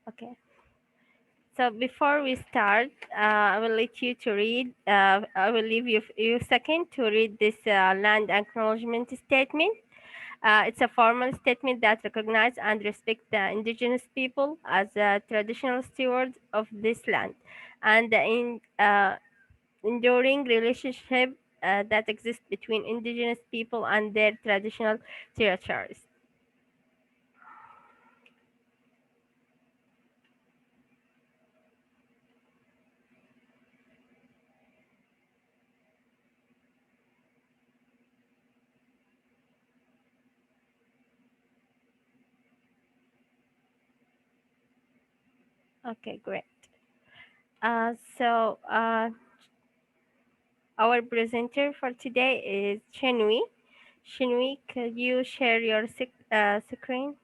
Okay. So before we start, I will let you to read. I will leave you a second to read this land acknowledgement statement. It's a formal statement that recognizes and respects the indigenous people as traditional stewards of this land and the enduring relationship that exists between indigenous people and their traditional territories. Okay, great. So our presenter for today is Chinwe. Chinwe, could you share your screen?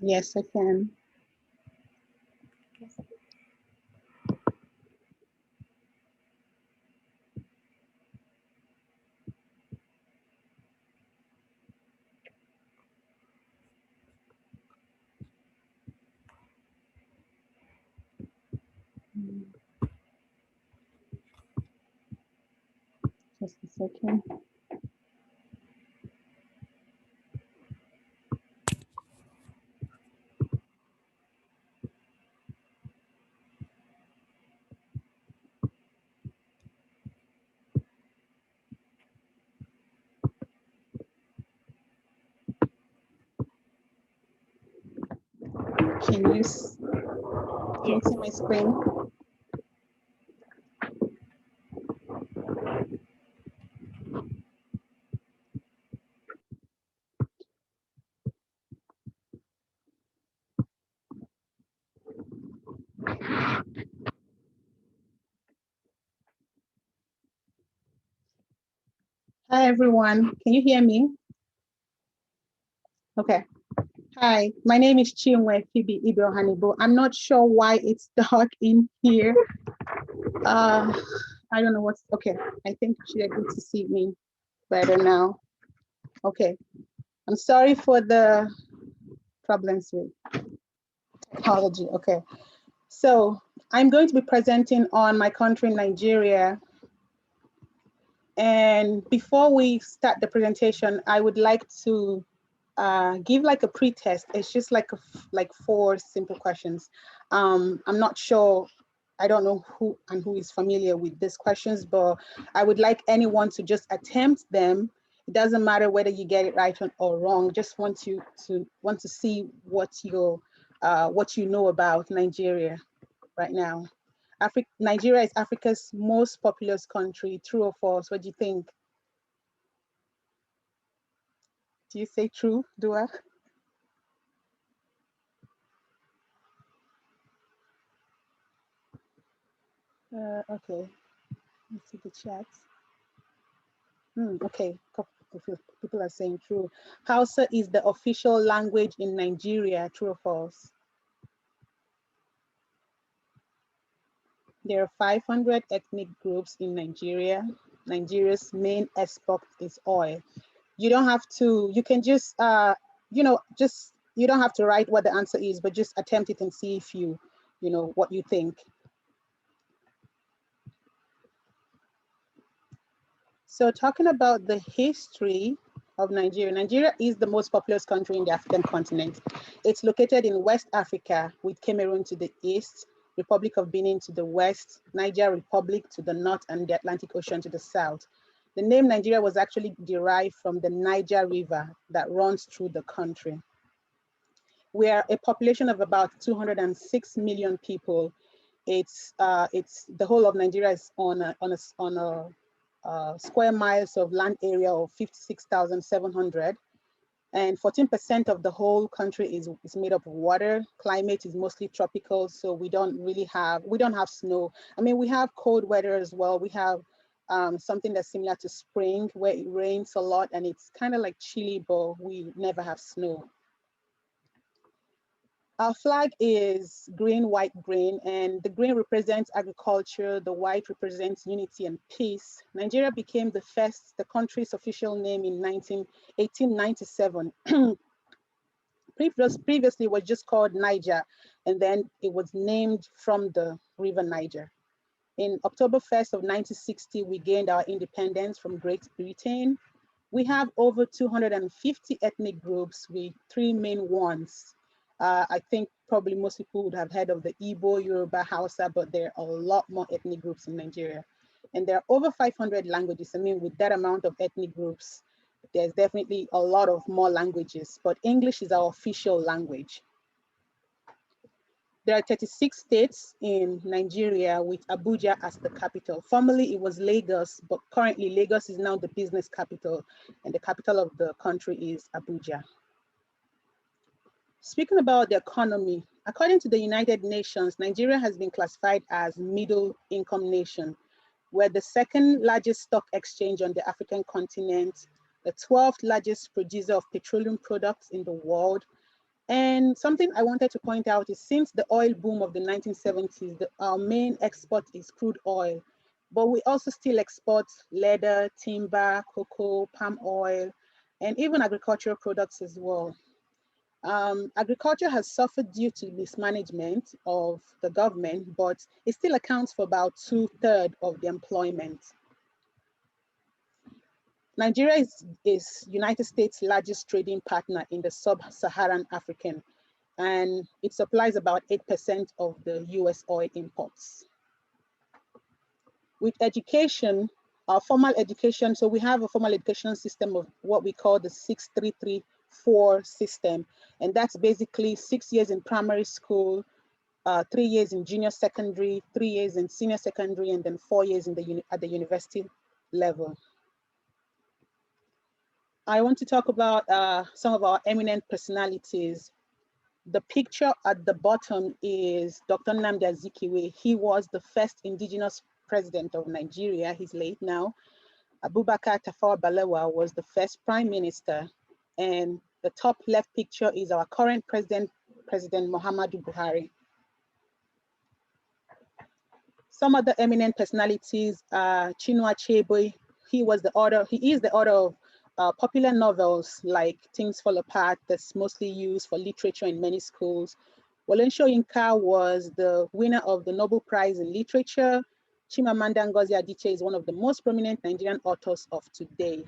Yes, I can. Okay. Mm, Just a second. Can you can you Yes. see my screen? Hi everyone. Can you hear me? Okay. Hi, my name is Chinwe Phoebe Ibe Hanibo. I'm not sure why it's dark in here. I don't know what's okay. I think you should be able to see me better now. Okay. I'm sorry for the problems with technology. Okay. So I'm going to be presenting on my country, Nigeria. And before we start the presentation, I would like to give like a pre-test. It's just like like 4 simple questions. I'm not sure. I don't know who is familiar with these questions, but I would like anyone to just attempt them. It doesn't matter whether you get it right or wrong. Just want you to see what you know about Nigeria right now. Nigeria is Africa's most populous country. True or false? What do you think? Do you say true, Dua? Okay, let's see the chat. Okay, couple of people are saying true. Hausa is the official language in Nigeria. True or false? There are 500 ethnic groups in Nigeria. Nigeria's main export is oil. You don't have to, you can just, you don't have to write what the answer is, but just attempt it and see if you know, what you think. So talking about the history of Nigeria, Nigeria is the most populous country in the African continent. It's located in West Africa with Cameroon to the east, Republic of Benin to the west, Niger Republic to the north, and the Atlantic Ocean to the south. The name Nigeria was actually derived from the Niger River that runs through the country. We are a population of about 206 million people. It's the whole of Nigeria is on a square miles of land area of 56,700, and 14% of the whole country is made up of water. Climate is mostly tropical, so we don't have snow. I mean, we have cold weather as well. We have something that's similar to spring where it rains a lot and it's kind of like chilly, but we never have snow. Our flag is green, white, green, and the green represents agriculture, the white represents unity and peace. Nigeria became the country's official name in 1897. Previously, it was just called Niger, and then it was named from the River Niger. In October 1st of 1960, we gained our independence from Great Britain. We have over 250 ethnic groups with three main ones. I think probably most people would have heard of the Igbo, Yoruba, Hausa, but there are a lot more ethnic groups in Nigeria. And there are over 500 languages. I mean, with that amount of ethnic groups, there's definitely a lot of more languages, but English is our official language. There are 36 states in Nigeria with Abuja as the capital. Formerly it was Lagos, but currently Lagos is now the business capital, and the capital of the country is Abuja. Speaking about the economy, according to the United Nations, Nigeria has been classified as middle income nation. We're the second largest stock exchange on the African continent, the 12th largest producer of petroleum products in the world. And something I wanted to point out is since the oil boom of the 1970s, our main export is crude oil, but we also still export leather, timber, cocoa, palm oil, and even agricultural products as well. Agriculture has suffered due to mismanagement of the government, but it still accounts for about 2/3 of the employment. Nigeria is United States' largest trading partner in the sub-Saharan African, and it supplies about 8% of the US oil imports. With education, our formal education, so we have a formal education system of what we call the 6334 system, and that's basically 6 years in primary school, 3 years in junior secondary, 3 years in senior secondary, and then 4 years at the university level. I want to talk about some of our eminent personalities. The picture at the bottom is Dr. Nnamdi Azikiwe. He was the first indigenous president of Nigeria. He's late now. Abubakar Tafawa Balewa was the first prime minister. And the top left picture is our current president, President Muhammadu Buhari. Some other eminent personalities are Chinua Achebe. He is the author of popular novels like Things Fall Apart, that's mostly used for literature in many schools. Wole Soyinka was the winner of the Nobel Prize in Literature. Chimamanda Ngozi Adichie is one of the most prominent Nigerian authors of today.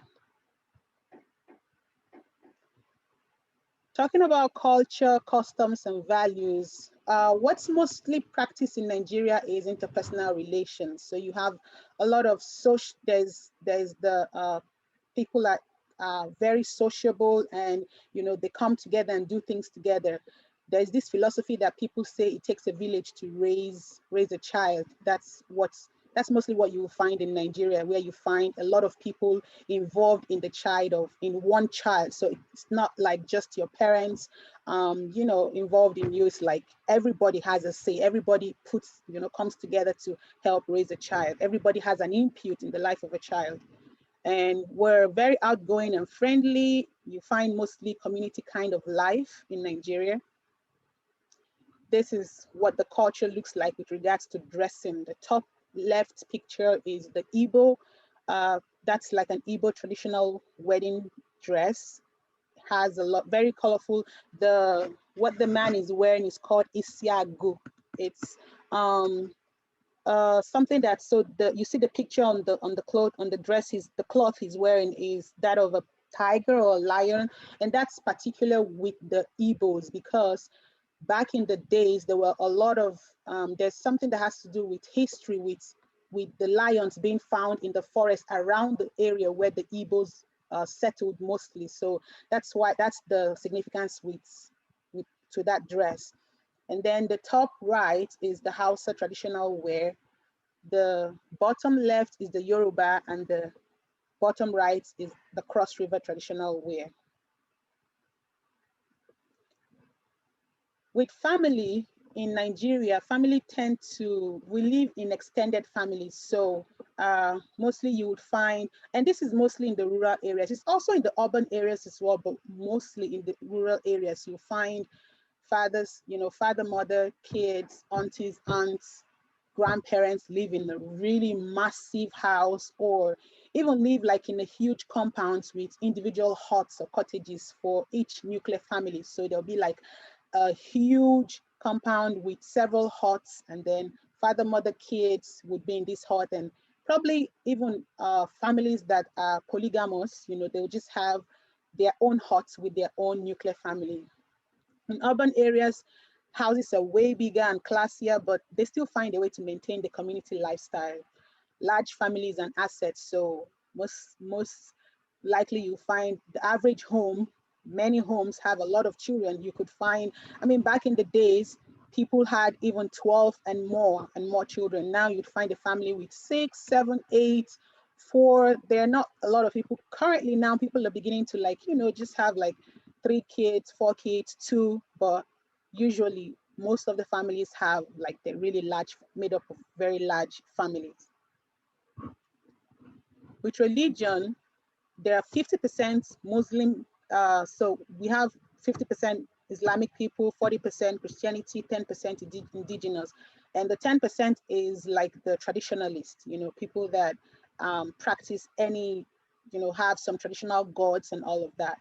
Talking about culture, customs, and values, what's mostly practiced in Nigeria is interpersonal relations. So you have a lot of there's the people that are very sociable, and they come together and do things together. There's this philosophy that people say it takes a village to raise a child. That's mostly what you will find in Nigeria, where you find a lot of people involved in one child. So it's not like just your parents, involved in you. It's like everybody has a say. Everybody comes together to help raise a child. Everybody has an input in the life of a child. And we're very outgoing and friendly. You find mostly community kind of life in Nigeria. This is what the culture looks like with regards to dressing. The top left picture is the Igbo. That's like an Igbo traditional wedding dress. Has a lot, very colorful. What the man is wearing is called isiagu. It's something that, you see the picture on the dress, the cloth he's wearing is that of a tiger or a lion, and that's particular with the Igbos because back in the days there were a lot of there's something that has to do with history with the lions being found in the forest around the area where the Igbos settled mostly. So that's the significance to that dress. And then the top right is the Hausa traditional wear. The bottom left is the Yoruba, and the bottom right is the Cross River traditional wear. With family in Nigeria, we live in extended families. So mostly you would find, and this is mostly in the rural areas. It's also in the urban areas as well, but mostly in the rural areas, you find fathers, father, mother, kids, aunties, aunts, grandparents live in a really massive house, or even live like in a huge compounds with individual huts or cottages for each nuclear family. So there'll be like a huge compound with several huts, and then father, mother, kids would be in this hut, and probably even families that are polygamous, they'll just have their own huts with their own nuclear family. In urban areas, houses are way bigger and classier, but they still find a way to maintain the community lifestyle. Large families and assets. So most likely you find the average home, many homes have a lot of children. You could find, I mean, back in the days, people had even 12 and more children. Now you'd find a family with 6, 7, 8, 4. There are not a lot of people currently. Now people are beginning to, like, just have like 3 kids, 4 kids, two, but usually most of the families have like the really large, made up of very large families. With religion, there are 50% Muslim. So we have 50% Islamic people, 40% Christianity, 10% indigenous. And the 10% is like the traditionalists, people that practice any, have some traditional gods and all of that.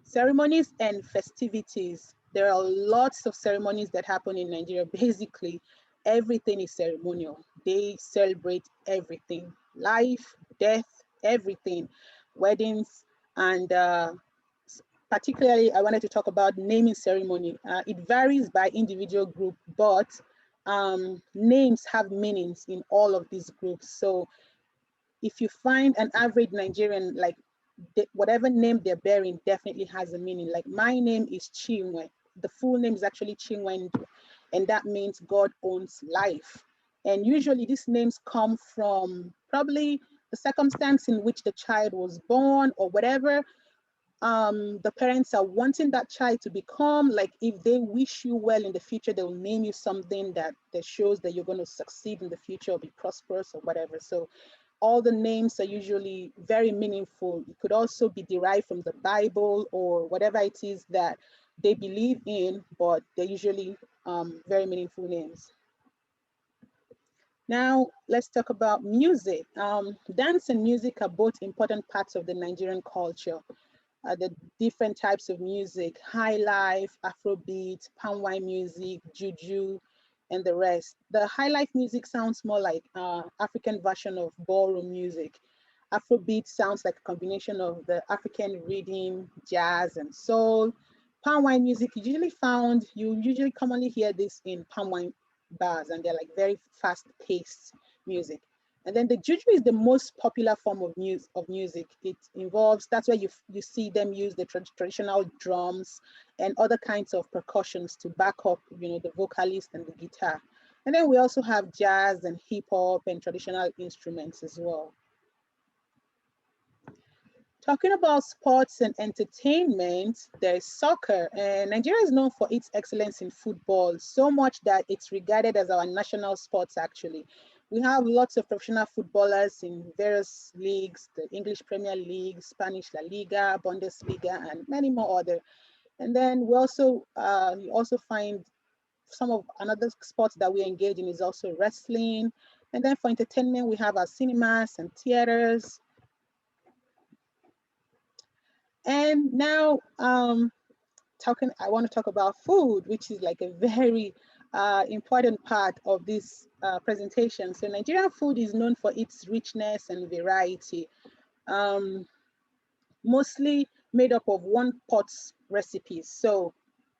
Ceremonies and festivities. There are lots of ceremonies that happen in Nigeria. Basically, everything is ceremonial. They celebrate everything, life, death, everything, weddings, and particularly, I wanted to talk about naming ceremony. It varies by individual group, but names have meanings in all of these groups. So if you find an average Nigerian, like whatever name they're bearing definitely has a meaning. Like my name is Chinwe. The full name is actually Chinwendu, and that means God owns life. And usually these names come from probably the circumstance in which the child was born or whatever the parents are wanting that child to become. Like if they wish you well in the future, they will name you something that shows that you're going to succeed in the future or be prosperous or whatever. So all the names are usually very meaningful. It could also be derived from the Bible or whatever it is that they believe in, but they're usually very meaningful names. Now, let's talk about music. Dance and music are both important parts of the Nigerian culture. The different types of music, high life, Afrobeat, palm music, juju, and the rest. The high life music sounds more like African version of ballroom music. Afrobeat sounds like a combination of the African rhythm, jazz, and soul. Palm wine music, you usually commonly hear this in palm wine bars, and they're like very fast paced music. And then the juju is the most popular form of music. It involves, that's where you see them use the traditional drums and other kinds of percussions to back up, the vocalist and the guitar. And then we also have jazz and hip hop and traditional instruments as well. Talking about sports and entertainment, there's soccer, and Nigeria is known for its excellence in football, so much that it's regarded as our national sports actually. We have lots of professional footballers in various leagues, the English Premier League, Spanish La Liga, Bundesliga, and many more other. And then you also find some of another sports that we engage in is also wrestling. And then for entertainment, we have our cinemas and theaters. And now, I want to talk about food, which is like a very important part of this presentation. So Nigerian food is known for its richness and variety, um, mostly made up of one pot recipes. So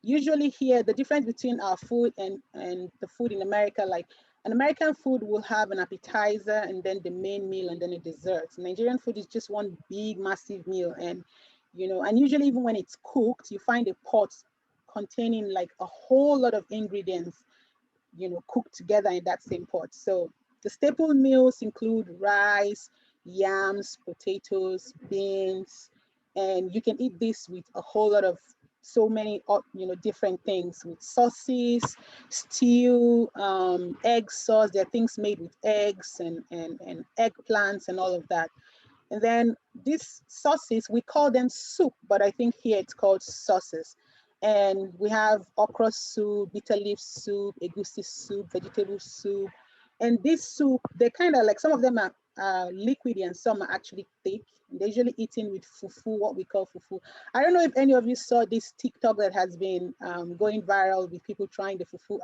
usually here, the difference between our food and the food in America, like an American food will have an appetizer and then the main meal and then a dessert. Nigerian food is just one big, massive meal. And usually even when it's cooked, you find a pot containing like a whole lot of ingredients, cooked together in that same pot. So the staple meals include rice, yams, potatoes, beans, and you can eat this with a whole lot of so many different things with sauces, stew, egg sauce. There are things made with eggs and eggplants and all of that. And then these sauces, we call them soup, but I think here it's called sauces. And we have okra soup, bitter leaf soup, egusi soup, vegetable soup, And this soup, they kind of like, some of them are liquidy and some are actually thick. They're usually eaten with fufu, what we call fufu. I don't know if any of you saw this TikTok that has been going viral with people trying the fufu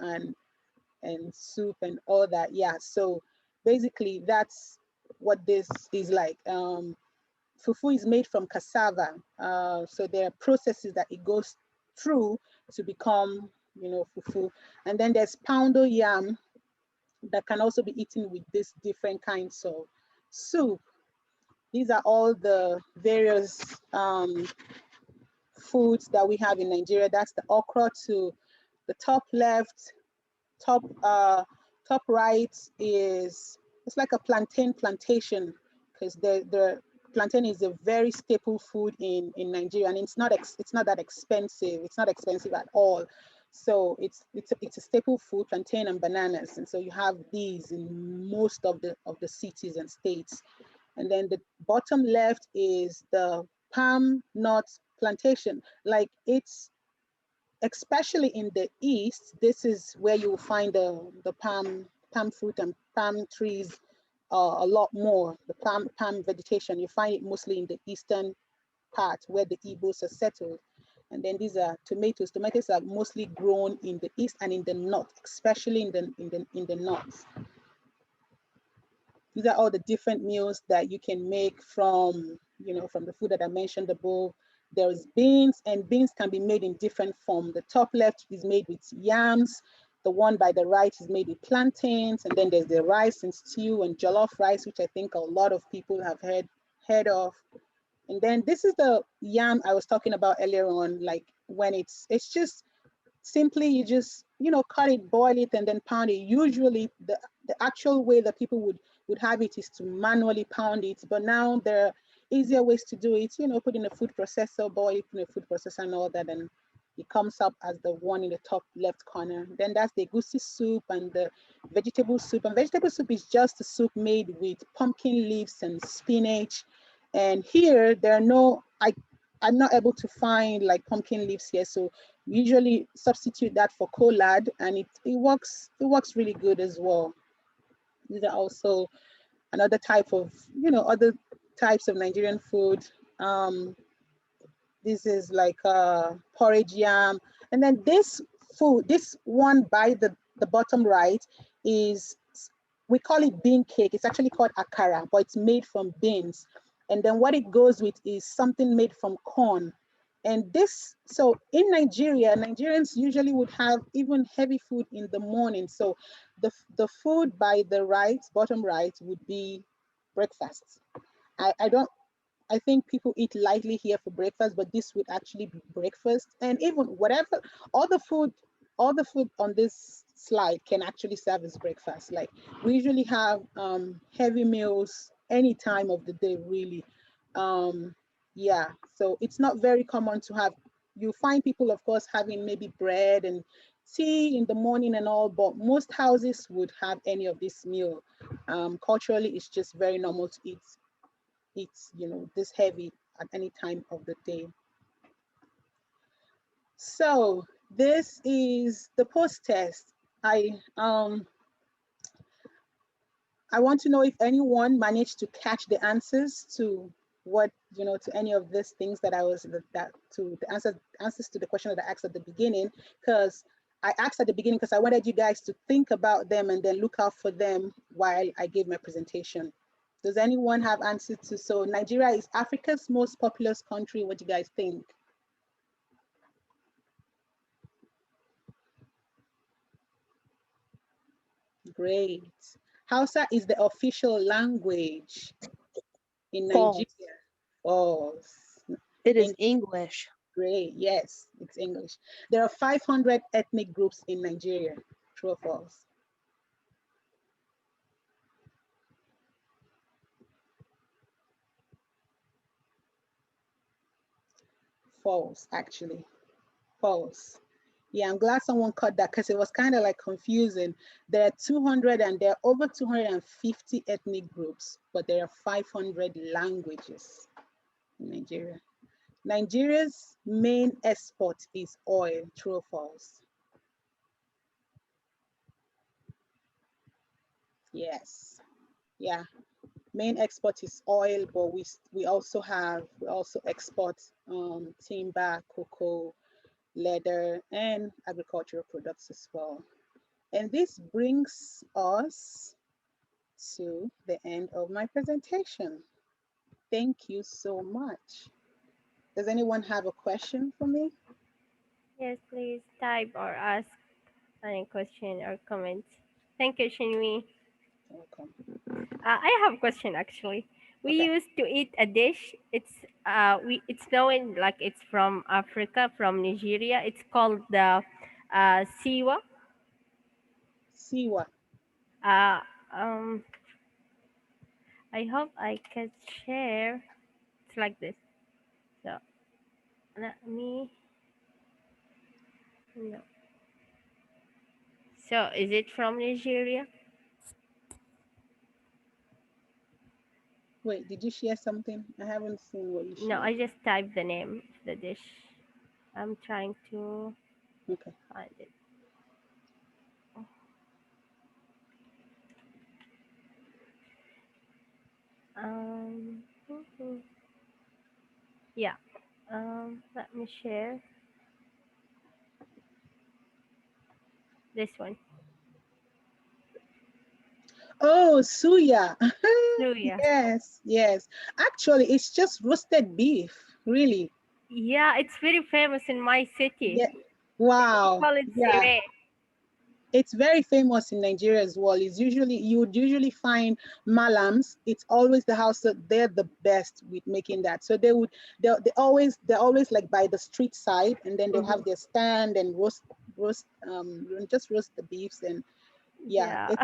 and soup and all that. Yeah, so basically that's what this is like. Fufu is made from cassava. So there are processes that it goes through to become, fufu. And then there's poundo yam that can also be eaten with these different kinds of soup. These are all the various foods that we have in Nigeria. That's the okra to the top left, top top right is, it's like a plantation, because the plantain is a very staple food in Nigeria, and it's not that expensive. It's not expensive at all. So it's a staple food, plantain and bananas, and so you have these in most of the cities and states. And then the bottom left is the palm nut plantation. Like, it's especially in the east, this is where you will find the palm fruit and palm trees a lot more. The palm vegetation, you find it mostly in the eastern part where the Igbos are settled. And then these are tomatoes. Tomatoes are mostly grown in the east and in the north, especially in the north. These are all the different meals that you can make from, from the food that I mentioned above. There's beans, and beans can be made in different form. The top left is made with yams. The one by the right is made with plantains. And then there's the rice and stew and jollof rice, which I think a lot of people have heard of. And then this is the yam I was talking about earlier on, like when it's just simply, you just, cut it, boil it, and then pound it. Usually the actual way that people would have it is to manually pound it, but now there are easier ways to do it, put in a food processor, boil it in a food processor and all that, and it comes up as the one in the top left corner. Then that's the egusi soup and the vegetable soup. And vegetable soup is just a soup made with pumpkin leaves and spinach. And here there are no, I'm not able to find like pumpkin leaves here, so we usually substitute that for collard, and it works really good as well. These are also another type of, other types of Nigerian food. This is like porridge yam. And then this food, this one by the bottom right is, we call it bean cake. It's actually called akara, but it's made from beans. And then what it goes with is something made from corn. And this, so in Nigeria, Nigerians usually would have even heavy food in the morning. So the food by the right, bottom right, would be breakfast. I don't, I think people eat lightly here for breakfast, but this would actually be breakfast. And even whatever, all the food, all the food on this slide can actually serve as breakfast. Like, we usually have heavy meals any time of the day, really. Yeah, so it's not very common to have, you find people, of course, having maybe bread and tea in the morning and all, but most houses would have any of this meal. Culturally, it's just very normal to eat, this heavy at any time of the day. So this is the post test. I want to know if anyone managed to catch the answers to what, to any of these things that I was, that to the answers to the question that I asked at the beginning, because I asked at the beginning because I wanted you guys to think about them and then look out for them while I gave my presentation. Does anyone have answers to, so Nigeria is Africa's most populous country. What do you guys think? Great. Hausa is the official language in False. Nigeria. False. It is English. Great. Yes, it's English. There are 500 ethnic groups in Nigeria. True or false? False, actually. False. Yeah, I'm glad someone caught that because it was kind of like confusing. There are 200 and there are over 250 ethnic groups, but there are 500 languages in Nigeria. Nigeria's main export is oil. True or false? Yes. Yeah. Main export is oil, but we also export timber, cocoa, leather, and agricultural products as well. And this brings us to the end of my presentation. Thank you so much. Does anyone have a question for me? Yes, please type or ask any question or comment. Thank you, Shinwi. Welcome. I have a question actually. We Okay. used to eat a dish. It's known like it's from Africa, from Nigeria. It's called the siwa. Siwa. Uh, um, I hope I can share. It's like this. So let me know. So is it from Nigeria? Wait, did you share something? I haven't seen what you No, shared. I just typed the name of the dish. I'm trying to Okay. find it. Um, yeah. Let me share this one. Oh, suya. So yeah, Yes, yes. Actually, it's just roasted beef, really. yeah, it's very famous in my city. Yeah. We Wow. call it Yeah. sire. It's very famous in Nigeria as well. You would usually find malams. It's always the house that they're the best with making that. So they're always like by the street side, and then they'll Hmm. have their stand and just roast the beefs. And yeah, Yeah.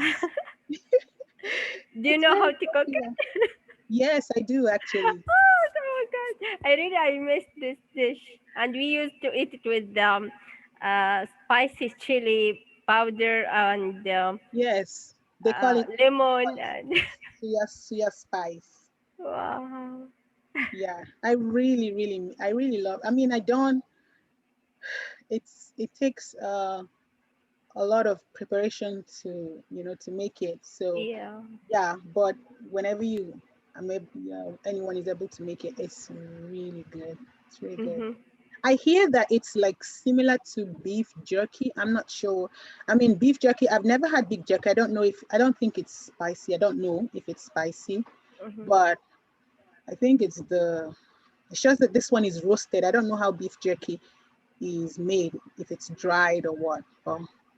Do you it's know very how to cook popular. it? Yes, I do actually. Oh god, I miss this dish. And we used to eat it with spicy chili powder and Yes, they call it lemon and suya spice. wow. Yeah, I really love. I mean, I don't. It takes a lot of preparation to to make it. So Yeah. yeah, but whenever anyone is able to make it, it's really good. It's really good. Mhm. I hear that it's like similar to beef jerky. I'm not sure. I mean, beef jerky. I've never had beef jerky. I don't think it's spicy. I don't know if it's spicy, Mhm. but I think it's just that this one is roasted. I don't know how beef jerky is made, if it's dried or what.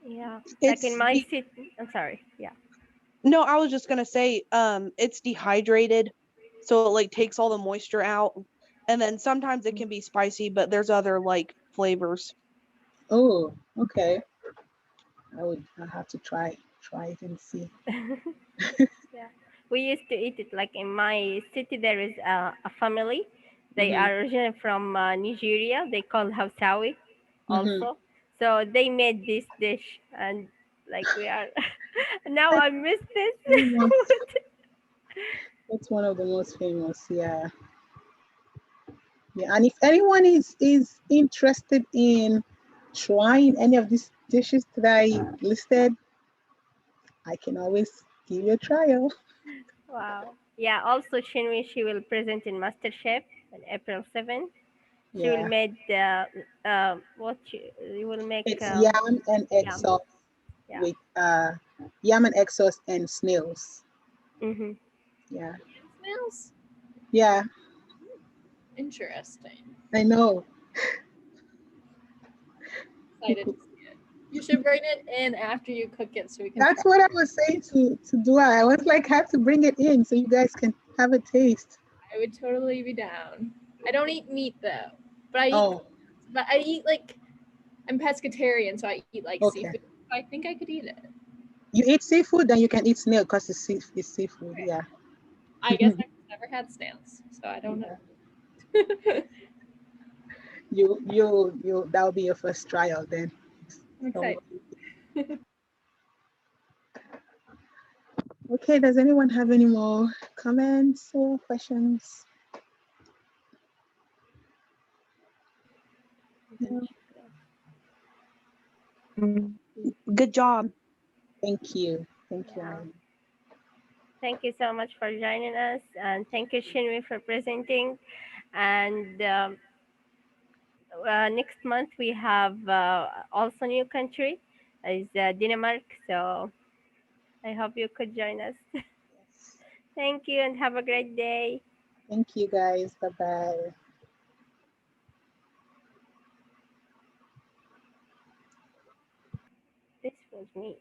Yeah. Like in It's my city. I'm sorry. Yeah. No, I was just gonna say, it's dehydrated, so it like takes all the moisture out, and then sometimes it can be spicy, but there's other like flavors. oh, okay. I have to try it and see. Yeah. We used to eat it like in my city. There is a family. They Mm-hmm. are originally from Nigeria. They call Hausawi Mm-hmm. also. So they made this dish, and like we are now That's I miss this. famous. It's one of the most famous. Yeah, yeah. And if anyone is interested in trying any of these dishes that I listed, I can always give you a trial. Wow. Yeah. Also, Shinwi, she will present in MasterChef on April 7th. She will Yeah, make the what you will make it's yam and egg yam. sauce Yeah. with yam and egg sauce and snails. Mm-hmm. Yeah, Snails? yeah. Interesting. I know. Excited to see it. You should bring it in after you cook it so we can try. That's what I was saying to Dua. I was like, have to bring it in so you guys can have a taste. I would totally be down. I don't eat meat though, but I eat. Oh, But I eat like I'm pescatarian, so I eat like okay. seafood. I think I could eat it. You eat seafood, then you can eat snail because it's seafood. Okay. Yeah. I guess I've never had snails, so I don't Yeah. know. You that'll be your first trial then. I'm So, excited. okay, does anyone have any more comments or questions? No? Good job. Thank you. Thank you, Yeah. Irene. Thank you so much for joining us, and thank you, Shinwi, for presenting. And next month we have also new country is Denmark. So I hope you could join us. Yes. Thank you, and have a great day. Thank you guys. Bye bye. This was me.